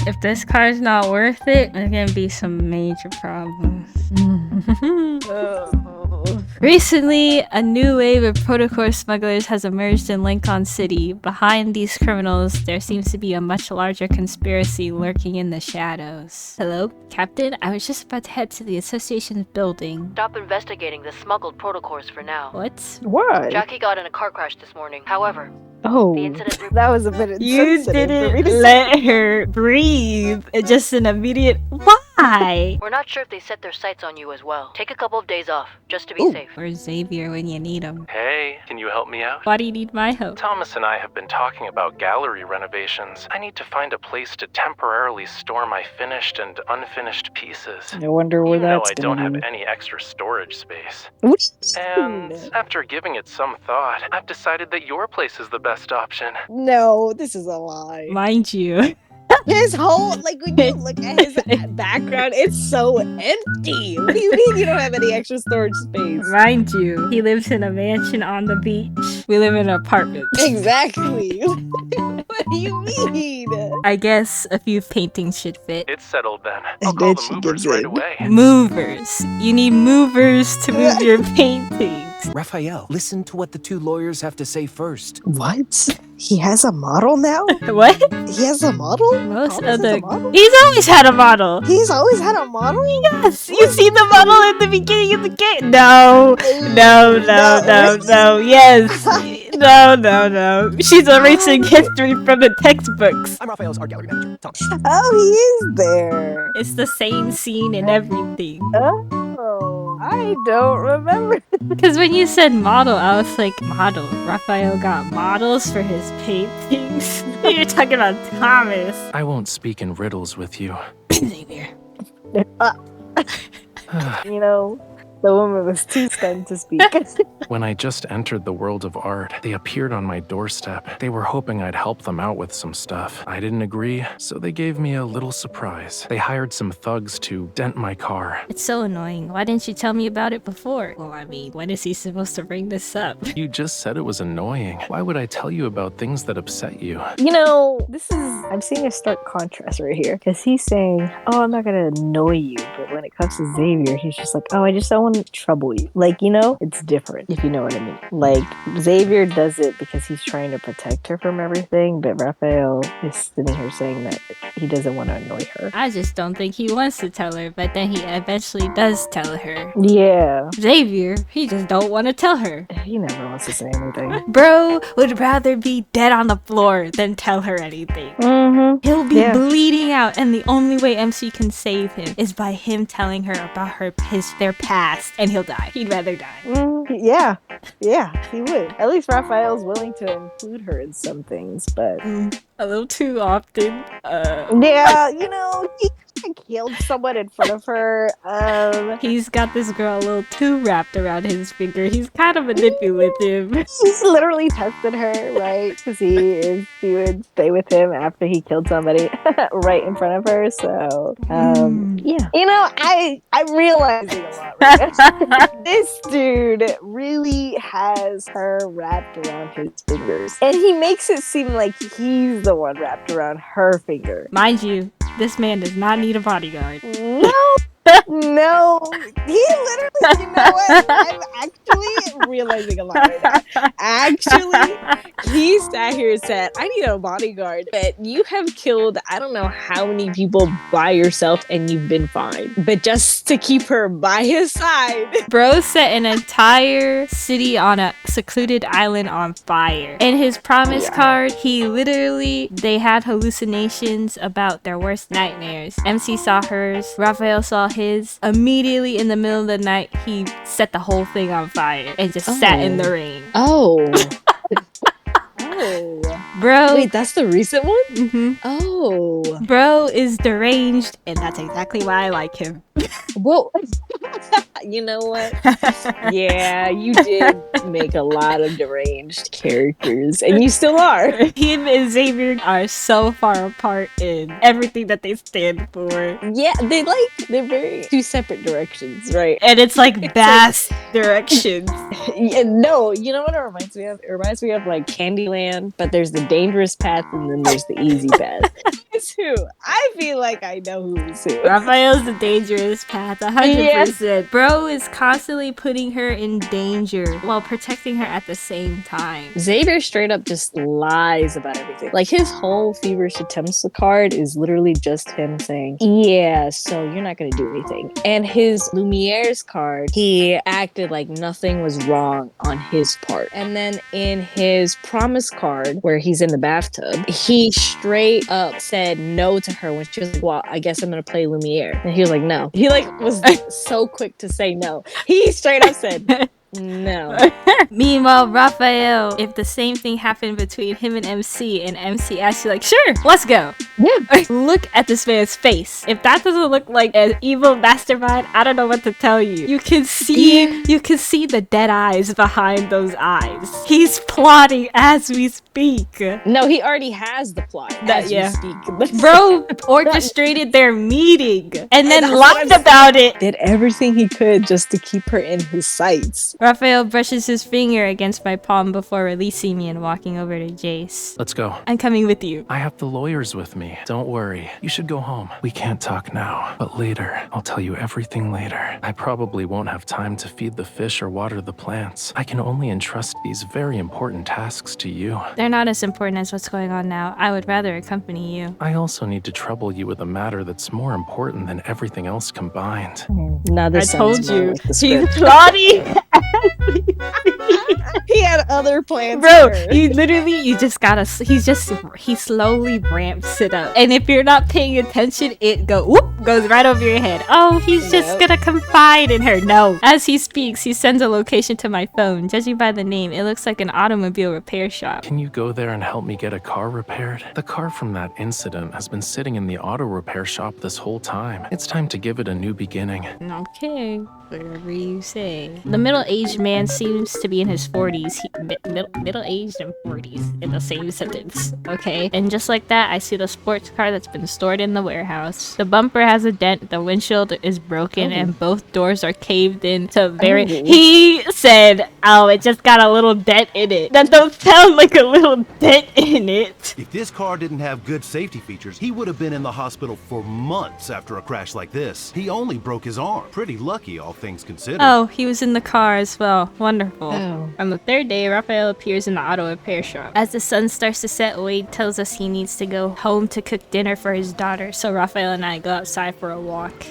If this car's not worth it, there's gonna be some major problems. Recently, a new wave of protocol smugglers has emerged in Lincoln City. Behind these criminals, there seems to be a much larger conspiracy lurking in the shadows. Hello, Captain? I was just about to head to the association's building. Stop investigating the smuggled protocols for now. What? What? Jackie got in a car crash this morning. However, Oh, the incident... that was a bit You insensitive for me didn't to let her breathe. It's just an immediate why? We're not sure if they set their sights on you as well. Take a couple of days off, just to be safe. Where's Xavier when you need him? Hey, can you help me out? Why do you need my help? Thomas and I have been talking about gallery renovations. I need to find a place to temporarily store my finished and unfinished pieces. I wonder where You know that's I don't gonna have be. any extra storage space. What? And after giving it some thought, I've decided that your place is the best option. No, this is a lie. Mind you. His whole, like, when you look at his background, it's so empty. What do you mean you don't have any extra storage space? Mind you, he lives in a mansion on the beach. We live in an apartment. Exactly. What do you mean? I guess a few paintings should fit. It's settled then. I'll And call then the she movers gives right in. away. Movers. You need movers to move your paintings. Raphael, listen to what the two lawyers have to say first. What? He has a model now? What? He has a model? Most Thomas of has a the... model? He's always had a model. He's always had a model? Yes, you see the model in the beginning of the game. No. Yes. No. She's erasing history from the textbooks. I'm Raphael's art gallery manager, Thomas. Oh, he is there. It's the same scene and everything. Oh, I don't remember. Because when you said model, I was like, model. Raphael got models for his paintings. You're talking about Thomas. I won't speak in riddles with you. Xavier. You know, the woman was too stunned to speak. When I just entered the world of art, they appeared on my doorstep. They were hoping I'd help them out with some stuff. I didn't agree, so they gave me a little surprise. They hired some thugs to dent my car. It's so annoying. Why didn't you tell me about it before? Well, I mean, when is he supposed to bring this up? You just said it was annoying. Why would I tell you about things that upset you? You know, I'm seeing a stark contrast right here. Because he's saying, oh, I'm not going to annoy you. But when it comes to Xavier, he's just like, oh, I just don't want to trouble you. Like, you know, it's different, if you know what I mean. Like, Xavier does it because he's trying to protect her from everything. But Raphael is sitting here saying that he doesn't want to annoy her. I just don't think he wants to tell her, but then he eventually does tell her. Yeah. Xavier, he just don't want to tell her. He never wants to say anything. Bro would rather be dead on the floor than tell her anything. Mm-hmm. He'll be Yeah. bleeding out, and the only way MC can save him is by him telling her about their past, and he'll die. He'd rather die. Yeah, he would. At least Raphael's willing to include her in some things, but A little too often. yeah, you know, he killed someone in front of her. He's got this girl a little too wrapped around his finger. He's kind of manipulative. He's literally tested her, right? Because he would stay with him after he killed somebody right in front of her. So, yeah. You know, I'm realizing a lot right now. This dude really has her wrapped around his fingers. And he makes it seem like he's the one wrapped around her finger. Mind you, this man does not need a bodyguard. No, he literally, you know what? I'm actually realizing a lot right now. Actually, he sat here and said, I need a bodyguard. But you have killed, I don't know how many people by yourself and you've been fine. But just to keep her by his side. Bro set an entire city on a secluded island on fire. In his promise card, they had hallucinations about their worst nightmares. MC saw hers, Raphael saw his. Immediately in the middle of the night, he set the whole thing on fire and just sat in the rain. Oh. Bro. Wait, that's the recent one? Mm-hmm. Oh. Bro is deranged, and that's exactly why I like him. Well, you know what? Yeah, you did make a lot of deranged characters, and you still are. Him and Xavier are so far apart in everything that they stand for. Yeah, they're very two separate directions, right? And it's like vast directions. Yeah, no, you know what it reminds me of? It reminds me of like Candyland, but there's the dangerous path and then there's the easy path. It's who I I feel like I know who's who. Raphael's the dangerous path, 100%. Bro is constantly putting her in danger while protecting her at the same time. Xavier straight up just lies about everything. Like his whole feverish attempts card is literally just him saying, yeah, so you're not gonna do anything. And his Lumiere's card, he acted like nothing was wrong on his part. And then in his promise card, where he's in the bathtub, he straight up said no to her when she was like, well, I guess I'm gonna play Lumiere. And he was like, no. He like was so quick to say no. He straight up said no. Meanwhile, Raphael, if the same thing happened between him and MC actually like, sure, let's go. Yeah. Look at this man's face. If that doesn't look like an evil mastermind, I don't know what to tell you. You can see the dead eyes behind those eyes. He's plotting as we speak. No, he already has the plot. We speak. Bro orchestrated their meeting and then lied about it. Did everything he could just to keep her in his sights. Raphael brushes his finger against my palm before releasing me and walking over to Jace. Let's go. I'm coming with you. I have the lawyers with me. Don't worry. You should go home. We can't talk now, but later. I'll tell you everything later. I probably won't have time to feed the fish or water the plants. I can only entrust these very important tasks to you. They're not as important as what's going on now. I would rather accompany you. I also need to trouble you with a matter that's more important than everything else combined. Now this I told sounds more you. like the He's script. plotting. He had other plans. Bro, he slowly ramps it up. And if you're not paying attention, it goes right over your head. Oh, he's just gonna confide in her. No. As he speaks, he sends a location to my phone. Judging by the name, it looks like an automobile repair shop. Can you go there and help me get a car repaired? The car from that incident has been sitting in the auto repair shop this whole time. It's time to give it a new beginning. Okay, whatever you say. The middle-aged man seems to be in his 40s. Middle-aged and 40s in the same sentence. Okay, and just like that, I see the sports car that's been stored in the warehouse. The bumper has a dent, the windshield is broken, and both doors are caved in to very... He said, oh, it just got a little dent in it. That don't sound like a little dent in it. If this car didn't have good safety features, he would have been in the hospital for months after a crash like this. He only broke his arm. Pretty lucky, all things considered. Oh, he was in the car as well. Wonderful. Oh. On the third day, Raphael appears in the auto repair shop. As the sun starts to set, Wade tells us he needs to go home to cook dinner for his daughter, so Raphael and I go outside for a walk.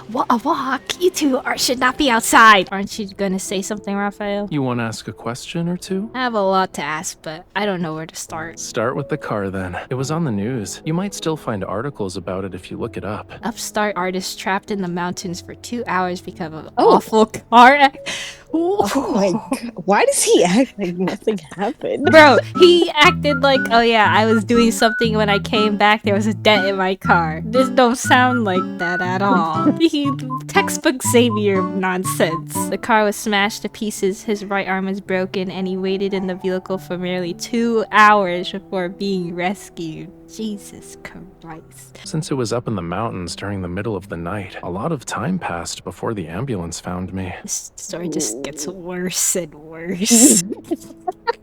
What, a walk? You two should not be outside. Aren't you gonna say something, Raphael? You want to ask a question or two? I have a lot to ask, but I don't know where to start. Start with the car then. It was on the news. You might still find articles about it if you look it up. Upstart artist trapped in the mountains for 2 hours because of an awful car accident. Oh my god. Why does he act like nothing happened? Bro, he acted like, oh yeah, I was doing something when I came back, there was a dent in my car. This don't sound like that at all. He textbook Xavier nonsense. The car was smashed to pieces, his right arm is broken, and he waited in the vehicle for nearly 2 hours before being rescued. Jesus Christ. Since it was up in the mountains during the middle of the night, a lot of time passed before the ambulance found me. This story just gets worse and worse.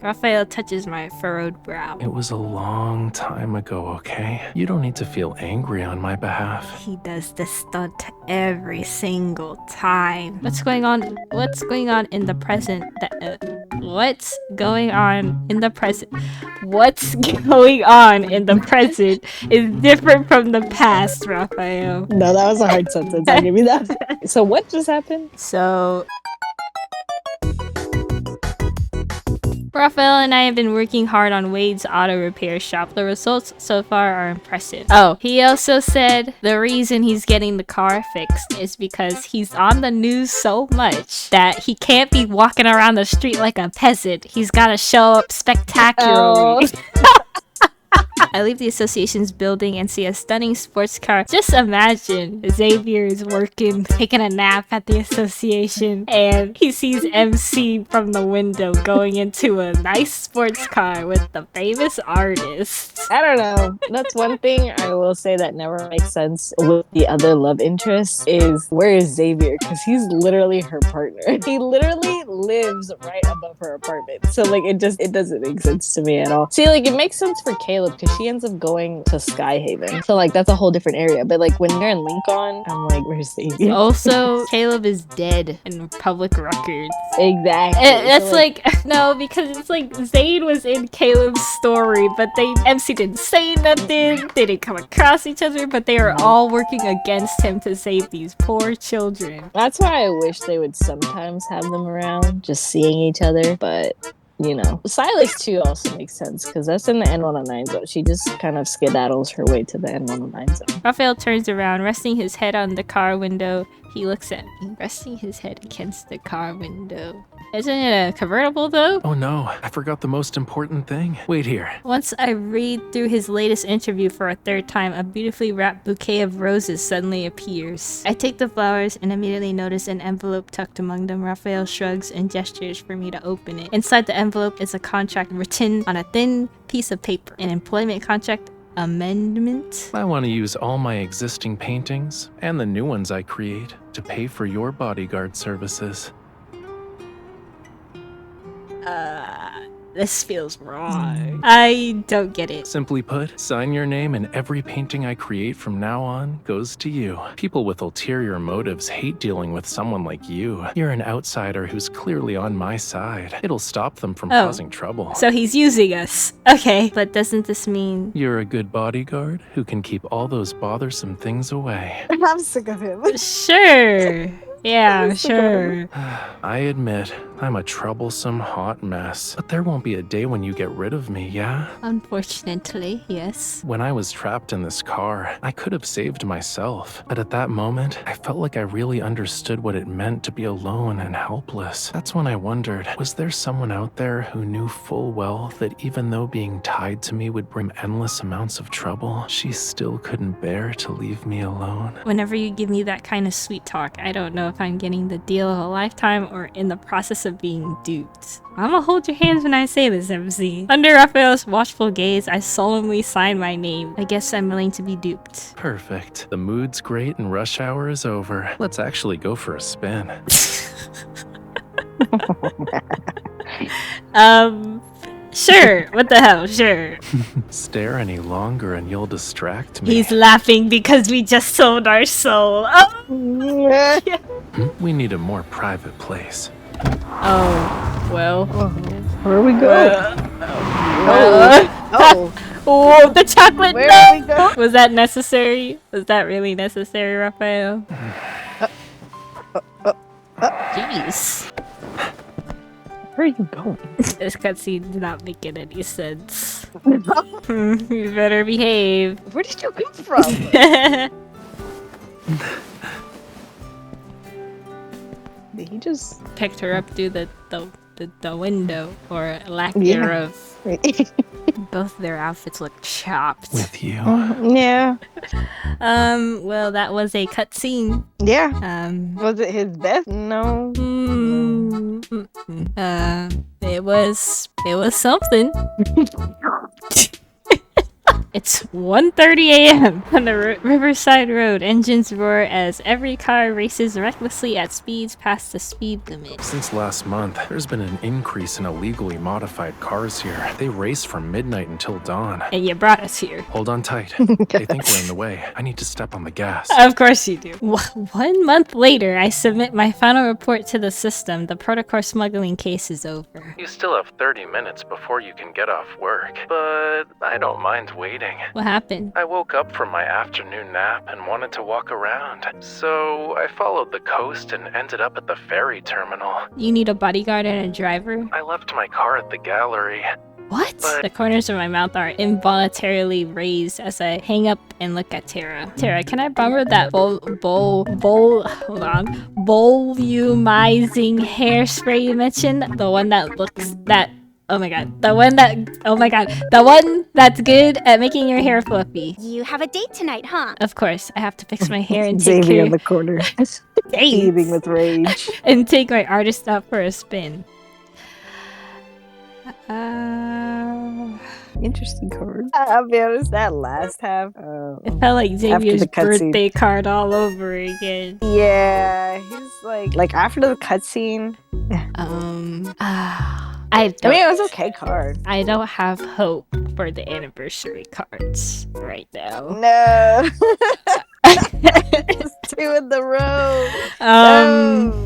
Raphael touches my furrowed brow. It was a long time ago, okay? You don't need to feel angry on my behalf. He does this stunt every single time. What's going on in the present? What's going on in the present? What's going on in the present is different from the past, Raphael. No, that was a hard sentence. I'll give you that. So what just happened? So Raphael and I have been working hard on Wade's auto repair shop. The results so far are impressive. Oh, he also said the reason he's getting the car fixed is because he's on the news so much that he can't be walking around the street like a peasant. He's gotta show up spectacularly. I leave the association's building and see a stunning sports car. Just imagine Xavier is working, taking a nap at the association, and he sees MC from the window going into a nice sports car with the famous artist. I don't know. That's one thing I will say that never makes sense with the other love interest is where is Xavier? Because he's literally her partner. He literally lives right above her apartment. So like it doesn't make sense to me at all. See, like it makes sense for Kayla Caleb because she ends up going to Skyhaven. So like that's a whole different area. But like when they're in Lincoln, I'm like, where's Xavier? Also, Caleb is dead in public records. Exactly. It's So, like no, because it's like Zayn was in Caleb's story, but MC didn't say nothing. They didn't come across each other, but they are all working against him to save these poor children. that's why I wish they would sometimes have them around, just seeing each other. But you know, Silas too also makes sense because that's in the N109 zone. She just kind of skedaddles her way to the N109 zone. Raphael turns around, resting his head on the car window. He looks at me, resting his head against the car window. Isn't it a convertible though? Oh no, I forgot the most important thing. Wait here. Once I read through his latest interview for a third time, a beautifully wrapped bouquet of roses suddenly appears. I take the flowers and immediately notice an envelope tucked among them. Raphael shrugs and gestures for me to open it. Inside the envelope is a contract written on a thin piece of paper. An employment contract amendment? I want to use all my existing paintings and the new ones I create to pay for your bodyguard services. This feels wrong. I don't get it. Simply put, sign your name and every painting I create from now on goes to you. People with ulterior motives hate dealing with someone like you. You're an outsider who's clearly on my side. It'll stop them from causing trouble. So he's using us. Okay, but doesn't this mean... You're a good bodyguard who can keep all those bothersome things away. I'm sick of him. Sure. Yeah, sure. I admit, I'm a troublesome hot mess. But there won't be a day when you get rid of me, yeah? Unfortunately, yes. When I was trapped in this car, I could have saved myself. But at that moment, I felt like I really understood what it meant to be alone and helpless. That's when I wondered, was there someone out there who knew full well that even though being tied to me would bring endless amounts of trouble, she still couldn't bear to leave me alone? Whenever you give me that kind of sweet talk, I don't know if I'm getting the deal of a lifetime or in the process of being duped. I'ma hold your hands when I say this, MC. Under Raphael's watchful gaze, I solemnly sign my name. I guess I'm willing to be duped. Perfect. The mood's great and rush hour is over. Let's actually go for a spin. Sure. What the hell? Sure. Stare any longer and you'll distract me. He's laughing because we just sold our soul. Oh, We need a more private place. oh well. Where we go? Oh, the chocolate. Where No! we go? Was that necessary? Was that really necessary, Raphael? Jeez. Where are you going? This cutscene did not make any sense. You better behave. Where did you come from? Did he just Picked her up through the window, or lack Yeah. thereof. Both their outfits look chopped. With you. Yeah. Well, that was a cutscene. Yeah. Was it his best? No. It was something. It's 1:30 a.m. on the Riverside Road. Engines roar as every car races recklessly at speeds past the speed limit. Since last month, there's been an increase in illegally modified cars here. They race from midnight until dawn. And you brought us here. Hold on tight. They think we're in the way. I need to step on the gas. Of course you do. 1 month later, I submit my final report to the system. The protocol smuggling case is over. You still have 30 minutes before you can get off work, but I don't mind waiting. What happened? I woke up from my afternoon nap and wanted to walk around. So I followed the coast and ended up at the ferry terminal. You need a bodyguard and a driver? I left my car at the gallery. What? But- The corners of my mouth are involuntarily raised as I hang up and look at Tara. Tara, can I borrow that volumizing hairspray you mentioned? The one that looks that... Oh my god. The one that's good at making your hair fluffy. You have a date tonight, huh? Of course, I have to fix my hair and take Xavier care in the corner, Dates. seething with rage. And take my artist out for a spin. Interesting card. I'll be honest, that last half. It felt like Xavier's the cutscene. birthday card all over again. Yeah, he's like after the cutscene. I mean, it was okay card. I don't have hope for the anniversary cards right now. No. Just two in the row. Um, No.